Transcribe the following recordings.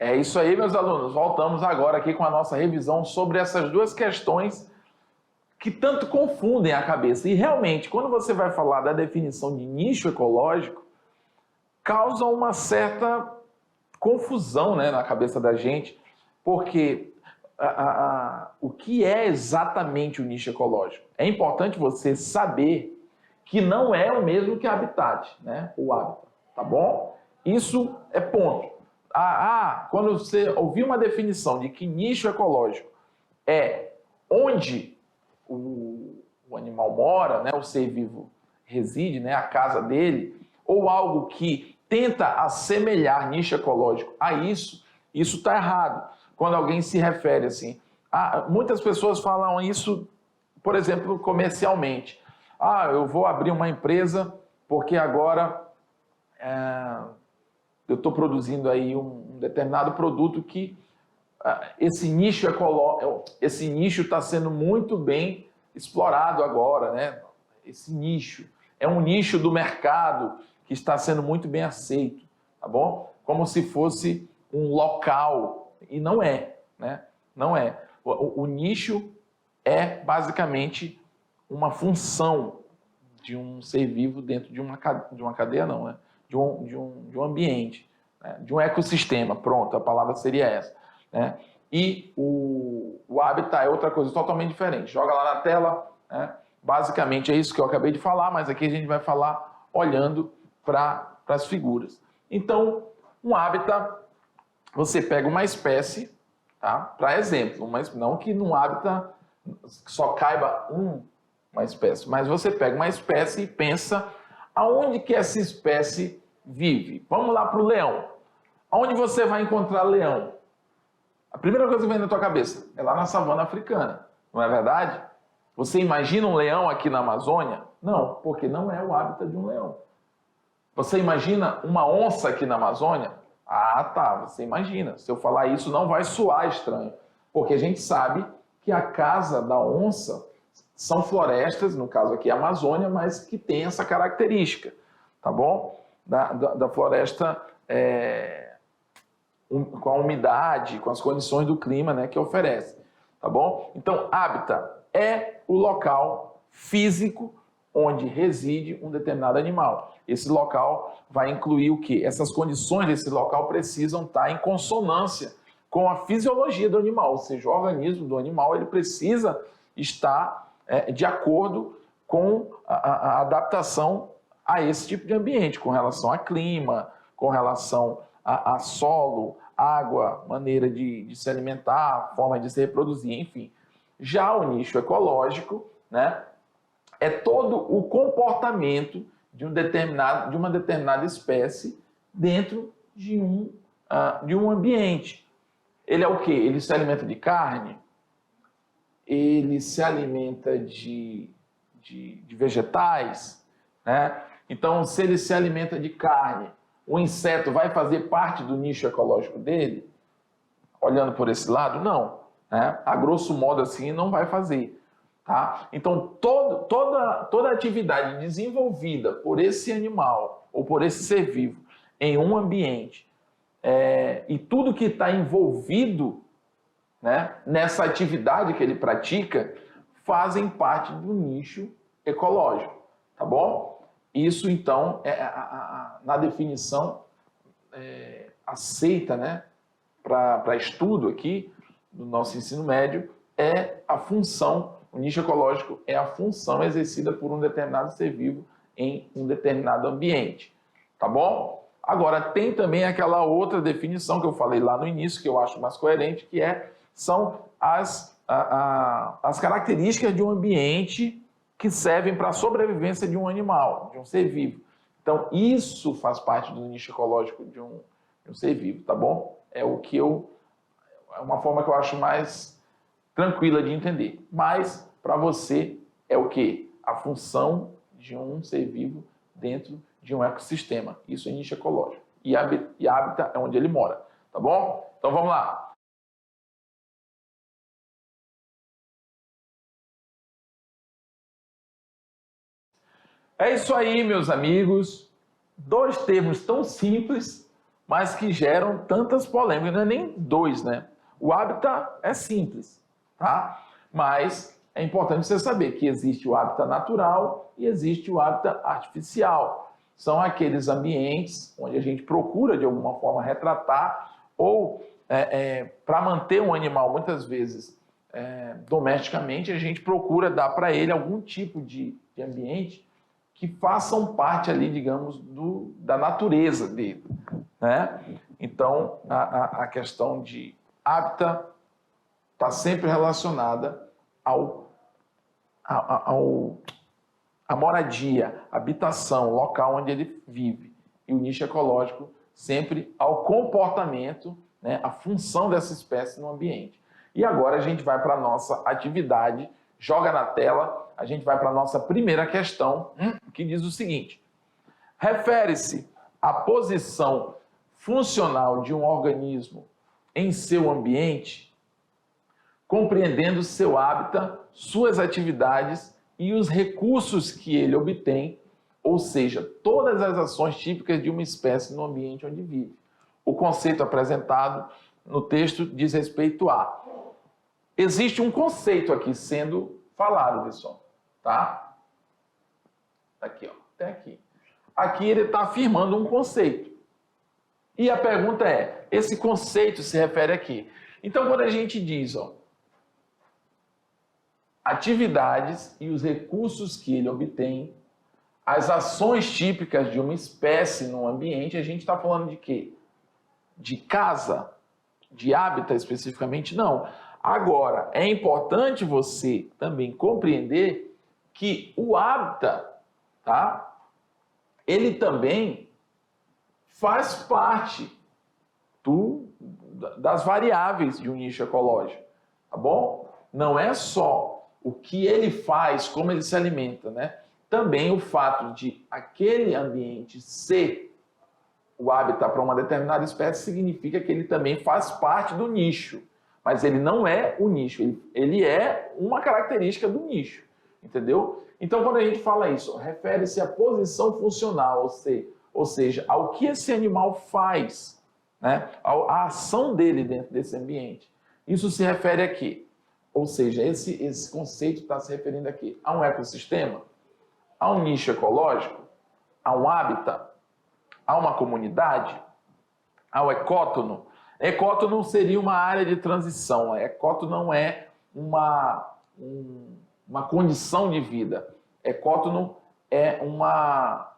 É isso aí, meus alunos. Voltamos agora aqui com a nossa revisão sobre essas duas questões que tanto confundem a cabeça. E realmente, quando você vai falar da definição de nicho ecológico, causa uma certa confusão, né, na cabeça da gente, porque o que é exatamente o nicho ecológico? É importante você saber que não é o mesmo que habitat, né, o hábitat, tá bom? Isso é ponto. Quando você ouvir uma definição de que nicho ecológico é onde o animal mora, né, o ser vivo reside, né, a casa dele, ou algo que tenta assemelhar nicho ecológico a isso está errado. Quando alguém se refere assim, muitas pessoas falam isso, por exemplo, comercialmente. Eu vou abrir uma empresa porque agora eu estou produzindo aí um determinado produto que esse nicho está sendo muito bem explorado agora, né? Esse nicho é um nicho do mercado que está sendo muito bem aceito, tá bom? Como se fosse um local, e não é, né? Não é. O nicho é basicamente uma função de um ser vivo dentro de uma cadeia, não, né? De um ambiente, né? De um ecossistema, pronto, a palavra seria essa, né? E o habitat é outra coisa totalmente diferente. Joga lá na tela, né? Basicamente é isso que eu acabei de falar, mas aqui a gente vai falar olhando para as figuras. Então, um habitat, você pega uma espécie, tá? Para exemplo, não que num habitat só caiba uma espécie, mas você pega uma espécie e pensa aonde que essa espécie vive. Vamos lá para o leão. Aonde você vai encontrar leão? A primeira coisa que vem na tua cabeça é lá na savana africana, não é verdade? Você imagina um leão aqui na Amazônia? Não, porque não é o hábitat de um leão. Você imagina uma onça aqui na Amazônia? Tá, você imagina. Se eu falar isso não vai soar estranho, porque a gente sabe que a casa da onça são florestas, no caso aqui a Amazônia, mas que tem essa característica, tá bom? Da floresta com a umidade, com as condições do clima, né, que oferece, tá bom? Então, habitat é o local físico onde reside um determinado animal. Esse local vai incluir o quê? Essas condições desse local precisam estar em consonância com a fisiologia do animal, ou seja, o organismo do animal ele precisa estar de acordo com a adaptação a esse tipo de ambiente, com relação a clima, com relação a solo, água, maneira de se alimentar, forma de se reproduzir, enfim. Já o nicho ecológico, né, é todo o comportamento de uma determinada espécie dentro de um ambiente. Ele é o quê? Ele se alimenta de carne, ele se alimenta de vegetais, né? Então, se ele se alimenta de carne, o inseto vai fazer parte do nicho ecológico dele? Olhando por esse lado, não, né? A grosso modo assim, não vai fazer. Tá? Então, toda atividade desenvolvida por esse animal ou por esse ser vivo em um ambiente e tudo que está envolvido, né, nessa atividade que ele pratica fazem parte do nicho ecológico, tá bom? Isso, então, na definição aceita, né, para estudo aqui do nosso ensino médio, é a função, o nicho ecológico é a função exercida por um determinado ser vivo em um determinado ambiente, tá bom? Agora, tem também aquela outra definição que eu falei lá no início, que eu acho mais coerente, que são as características de um ambiente que servem para a sobrevivência de um animal, de um ser vivo. Então, isso faz parte do nicho ecológico de um ser vivo, tá bom? É uma forma que eu acho mais tranquila de entender. Mas, para você, é o quê? A função de um ser vivo dentro de um ecossistema. Isso é nicho ecológico. E habitat é onde ele mora, tá bom? Então, vamos lá. É isso aí, meus amigos. Dois termos tão simples, mas que geram tantas polêmicas. Não é nem dois, né? O hábitat é simples, tá? Mas é importante você saber que existe o hábitat natural e existe o hábitat artificial. São aqueles ambientes onde a gente procura, de alguma forma, retratar ou, para manter um animal, muitas vezes, domesticamente, a gente procura dar para ele algum tipo de ambiente que façam parte ali, digamos, da natureza dele, né? Então, a questão de hábitat está sempre relacionada à moradia, habitação, local onde ele vive. E o nicho ecológico sempre ao comportamento, né, a função dessa espécie no ambiente. E agora a gente vai para a nossa atividade, joga na tela, a gente vai para a nossa primeira questão, que diz o seguinte: refere-se à posição funcional de um organismo em seu ambiente, compreendendo seu hábitat, suas atividades e os recursos que ele obtém, ou seja, todas as ações típicas de uma espécie no ambiente onde vive. O conceito apresentado no texto diz respeito a... Existe um conceito aqui sendo falado, pessoal, tá? Aqui, ó, até aqui. Aqui ele está afirmando um conceito. E a pergunta é, esse conceito se refere a quê? Então, quando a gente diz, ó, atividades e os recursos que ele obtém, as ações típicas de uma espécie no ambiente, a gente está falando de quê? De casa? De hábitat especificamente? Não. Agora, é importante você também compreender que o hábitat, tá? Ele também faz parte das variáveis de um nicho ecológico, tá bom? Não é só o que ele faz, como ele se alimenta, né? Também o fato de aquele ambiente ser o hábitat para uma determinada espécie significa que ele também faz parte do nicho, mas ele não é o nicho, ele é uma característica do nicho, entendeu? Então, quando a gente fala isso, refere-se à posição funcional, ou seja, ao que esse animal faz, né? A ação dele dentro desse ambiente. Isso se refere a quê? Ou seja, esse conceito está se referindo a quê? A um ecossistema, a um nicho ecológico, a um hábitat, a uma comunidade, ao ecótono. Ecótono seria uma área de transição. Ecótono não é uma condição de vida. Ecótono é uma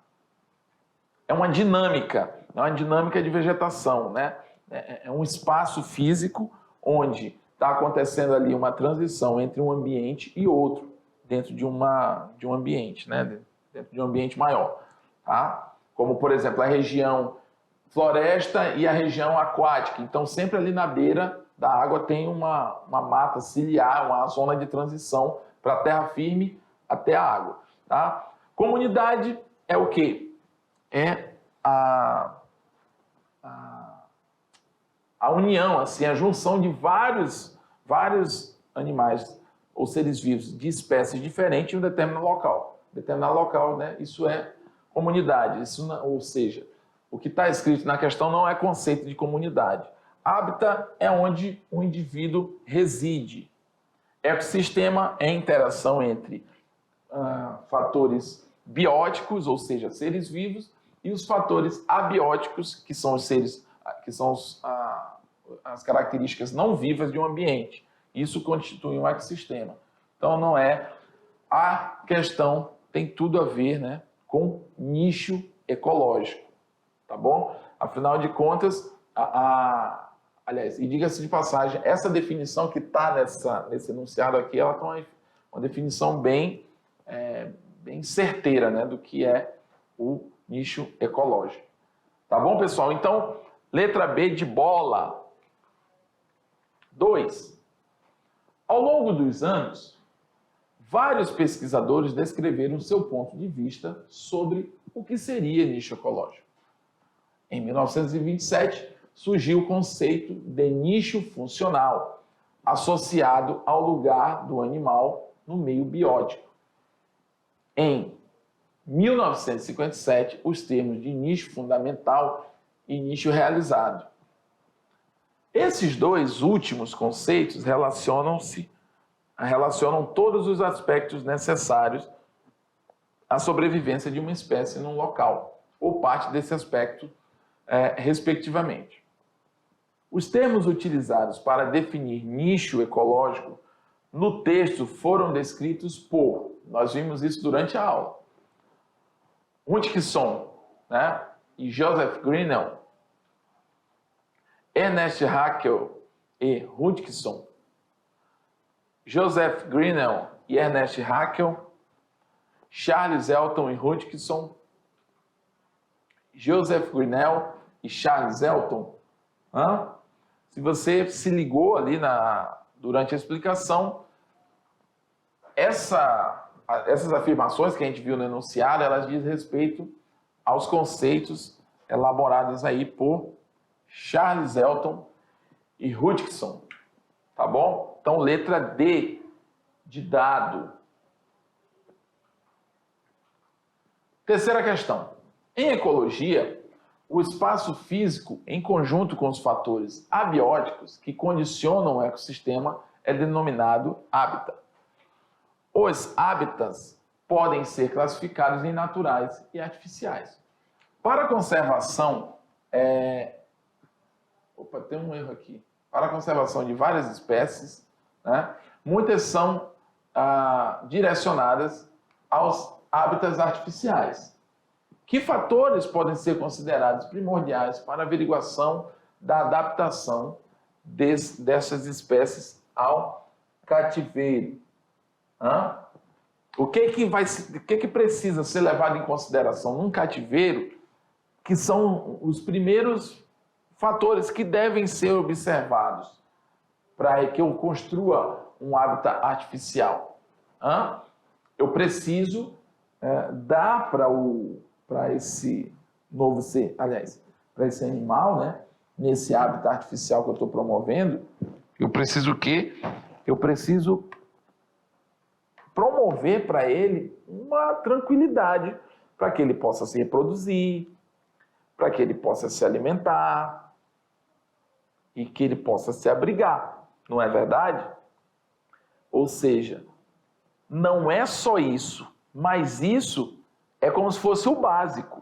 dinâmica, é uma dinâmica de vegetação, né? É um espaço físico onde está acontecendo ali uma transição entre um ambiente e outro, dentro de um ambiente, né? Dentro de um ambiente maior, tá? Como, por exemplo, a região floresta e a região aquática. Então, sempre ali na beira da água tem uma mata ciliar, uma zona de transição para a terra firme até a água, tá? Comunidade é o quê? É a união, assim, a junção de vários animais ou seres vivos de espécies diferentes em um determinado local. Determinado local, né? Isso é comunidade. Isso, ou seja, o que está escrito na questão não é conceito de comunidade. Hábitat é onde o indivíduo reside. Ecossistema é a interação entre fatores bióticos, ou seja, seres vivos, e os fatores abióticos, que são os seres, que são as características não vivas de um ambiente. Isso constitui um ecossistema. Então, não é... A questão tem tudo a ver, né, com nicho ecológico, tá bom? Afinal de contas, aliás, e diga-se de passagem, essa definição que está nesse enunciado aqui, ela tem uma definição bem certeira, né, do que é o nicho ecológico. Tá bom, pessoal? Então, letra B de bola. 2. Ao longo dos anos, vários pesquisadores descreveram seu ponto de vista sobre o que seria nicho ecológico. Em 1927, surgiu o conceito de nicho funcional, associado ao lugar do animal no meio biótico. Em 1957, os termos de nicho fundamental e nicho realizado. Esses dois últimos conceitos relacionam todos os aspectos necessários à sobrevivência de uma espécie num local, ou parte desse aspecto, respectivamente. Os termos utilizados para definir nicho ecológico no texto foram descritos por, nós vimos isso durante a aula, Hutchinson, né, e Joseph Grinnell, Ernest Haeckel e Hutchinson, Joseph Grinnell e Ernest Haeckel, Charles Elton e Hutchinson, Joseph Grinnell e Charles Elton. Se você se ligou ali durante a explicação, essas afirmações que a gente viu no enunciado, elas dizem respeito aos conceitos elaborados aí por Charles Elton e Hutchinson, tá bom? Então, letra D de dado. Terceira questão. Em ecologia, o espaço físico, em conjunto com os fatores abióticos que condicionam o ecossistema, é denominado hábitat. Os hábitats podem ser classificados em naturais e artificiais. Para a conservação, tem um erro aqui. Para a conservação de várias espécies, né, muitas são direcionadas aos hábitats artificiais. Que fatores podem ser considerados primordiais para a averiguação da adaptação dessas espécies ao cativeiro? O que precisa ser levado em consideração num cativeiro, que são os primeiros fatores que devem ser observados para que eu construa um hábitat artificial? Eu preciso dar para esse novo ser, aliás, para esse animal, né, nesse hábitat artificial que eu estou promovendo, eu preciso o quê? Eu preciso promover para ele uma tranquilidade, para que ele possa se reproduzir, para que ele possa se alimentar e que ele possa se abrigar, não é verdade? Ou seja, não é só isso, mas isso é como se fosse o básico,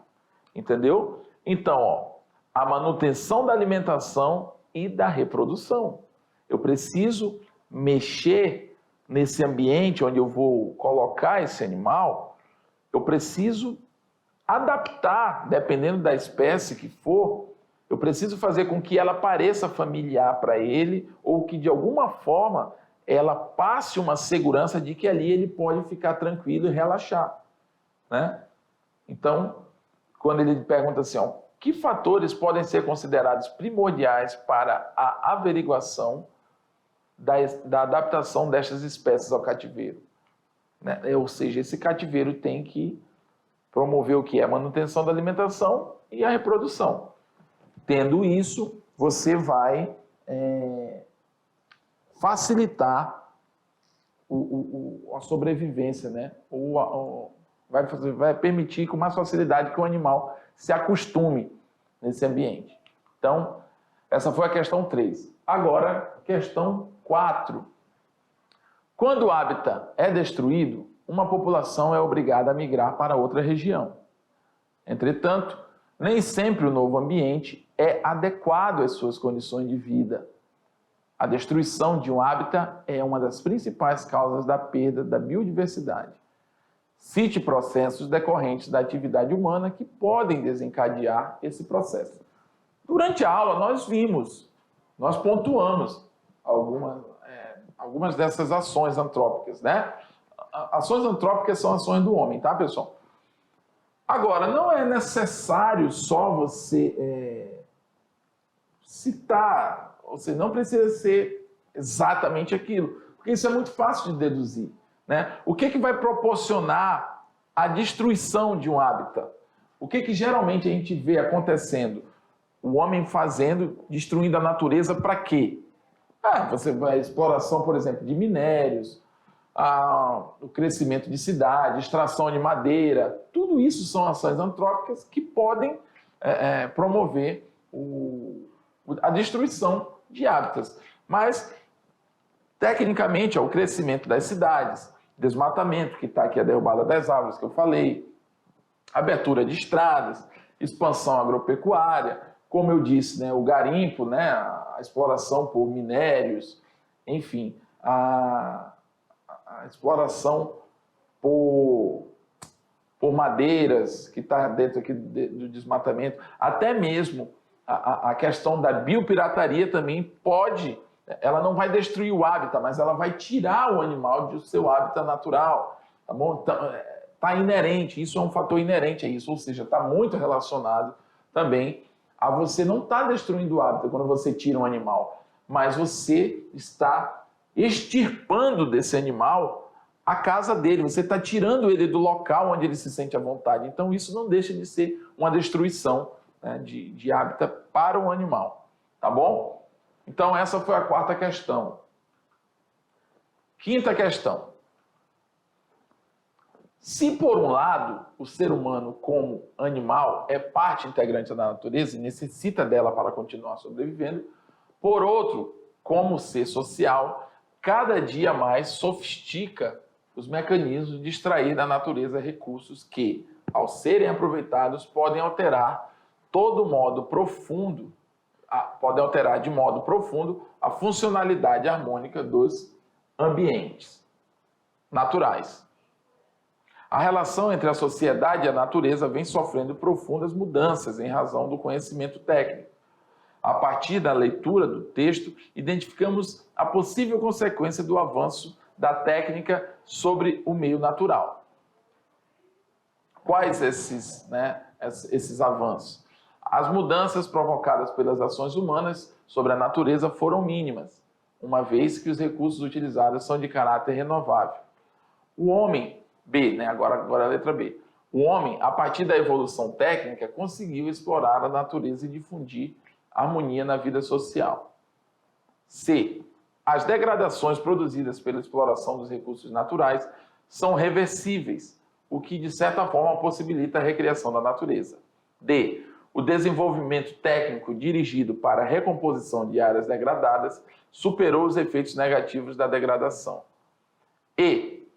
entendeu? Então, a manutenção da alimentação e da reprodução. Eu preciso mexer nesse ambiente onde eu vou colocar esse animal, eu preciso adaptar, dependendo da espécie que for, eu preciso fazer com que ela pareça familiar para ele, ou que de alguma forma ela passe uma segurança de que ali ele pode ficar tranquilo e relaxar, né? Então, quando ele pergunta assim, que fatores podem ser considerados primordiais para a averiguação da adaptação destas espécies ao cativeiro, né? Ou seja, esse cativeiro tem que promover o que? A manutenção da alimentação e a reprodução. Tendo isso, você vai facilitar a sobrevivência, né? Vai permitir com mais facilidade que o animal se acostume nesse ambiente. Então, essa foi a questão 3. Agora, questão 4. Quando o hábitat é destruído, uma população é obrigada a migrar para outra região. Entretanto, nem sempre o novo ambiente é adequado às suas condições de vida. A destruição de um hábitat é uma das principais causas da perda da biodiversidade. Cite processos decorrentes da atividade humana que podem desencadear esse processo. Durante a aula, nós pontuamos algumas dessas ações antrópicas, né? Ações antrópicas são ações do homem, tá, pessoal? Agora, não é necessário só você citar, ou seja, não precisa ser exatamente aquilo, porque isso é muito fácil de deduzir, né? O que vai proporcionar a destruição de um hábitat? O que geralmente a gente vê acontecendo? O homem destruindo a natureza para quê? Você vai exploração, por exemplo, de minérios, o crescimento de cidades, extração de madeira, tudo isso são ações antrópicas que podem promover a destruição de hábitats. Mas, tecnicamente, o crescimento das cidades, desmatamento, que está aqui a derrubada das árvores que eu falei, abertura de estradas, expansão agropecuária, como eu disse, né, o garimpo, né, a exploração por minérios, enfim, a exploração por madeiras, que está dentro aqui do desmatamento, até mesmo a questão da biopirataria também pode, ela não vai destruir o hábitat, mas ela vai tirar o animal do seu hábitat natural, tá bom? Então, está inerente, isso é um fator inerente a isso, ou seja, está muito relacionado também a você não estar destruindo o hábitat quando você tira um animal, mas você está extirpando desse animal a casa dele, você está tirando ele do local onde ele se sente à vontade. Então isso não deixa de ser uma destruição, né, de hábitat para o animal, tá bom? Então essa foi a quarta questão. Quinta questão. Se por um lado o ser humano como animal é parte integrante da natureza e necessita dela para continuar sobrevivendo, por outro, como ser social, cada dia mais sofistica os mecanismos de extrair da natureza recursos que, ao serem aproveitados, podem alterar de modo profundo a funcionalidade harmônica dos ambientes naturais. A relação entre a sociedade e a natureza vem sofrendo profundas mudanças em razão do conhecimento técnico. A partir da leitura do texto, identificamos a possível consequência do avanço da técnica sobre o meio natural. Quais esses avanços? As mudanças provocadas pelas ações humanas sobre a natureza foram mínimas, uma vez que os recursos utilizados são de caráter renovável. O homem, agora a letra B. O homem, a partir da evolução técnica, conseguiu explorar a natureza e difundir harmonia na vida social. C. As degradações produzidas pela exploração dos recursos naturais são reversíveis, o que, de certa forma, possibilita a recriação da natureza. D. O desenvolvimento técnico dirigido para a recomposição de áreas degradadas superou os efeitos negativos da degradação. E.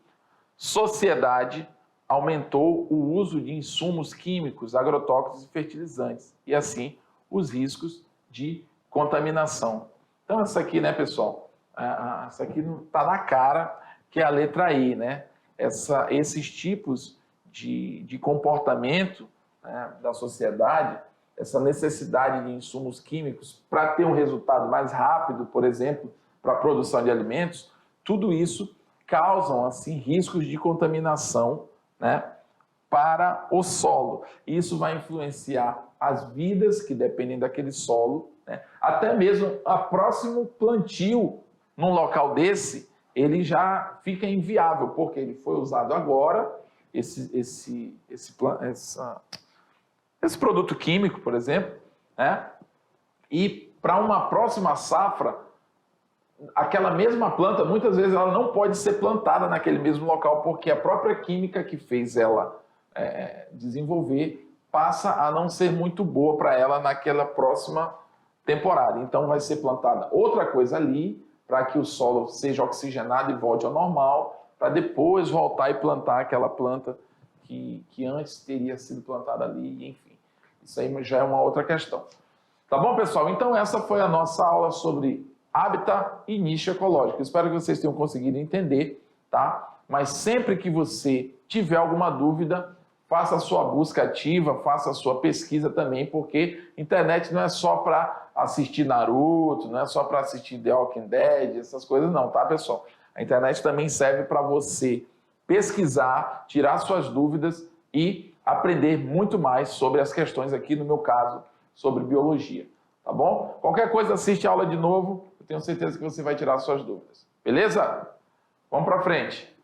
Sociedade aumentou o uso de insumos químicos, agrotóxicos e fertilizantes, e assim os riscos de contaminação. Então, essa aqui, né, pessoal? Essa aqui está na cara, que é a letra I, né? Esses tipos de comportamento, né, da sociedade, essa necessidade de insumos químicos para ter um resultado mais rápido, por exemplo, para a produção de alimentos, tudo isso causam assim riscos de contaminação, né, para o solo. Isso vai influenciar as vidas que dependem daquele solo, né? Até mesmo a próximo plantio num local desse, ele já fica inviável, porque ele foi usado agora, esse produto químico, por exemplo, né? E para uma próxima safra, aquela mesma planta, muitas vezes ela não pode ser plantada naquele mesmo local, porque a própria química que fez ela desenvolver passa a não ser muito boa para ela naquela próxima temporada. Então vai ser plantada outra coisa ali, para que o solo seja oxigenado e volte ao normal, para depois voltar e plantar aquela planta que antes teria sido plantada ali, enfim. Isso aí já é uma outra questão. Tá bom, pessoal? Então essa foi a nossa aula sobre hábitat e nicho ecológico. Espero que vocês tenham conseguido entender, tá? Mas sempre que você tiver alguma dúvida, faça a sua busca ativa, faça a sua pesquisa também, porque internet não é só para assistir Naruto, não é só para assistir The Walking Dead, essas coisas não, tá, pessoal? A internet também serve para você pesquisar, tirar suas dúvidas e aprender muito mais sobre as questões aqui, no meu caso, sobre biologia, tá bom? Qualquer coisa, assiste a aula de novo, eu tenho certeza que você vai tirar suas dúvidas. Beleza? Vamos para frente.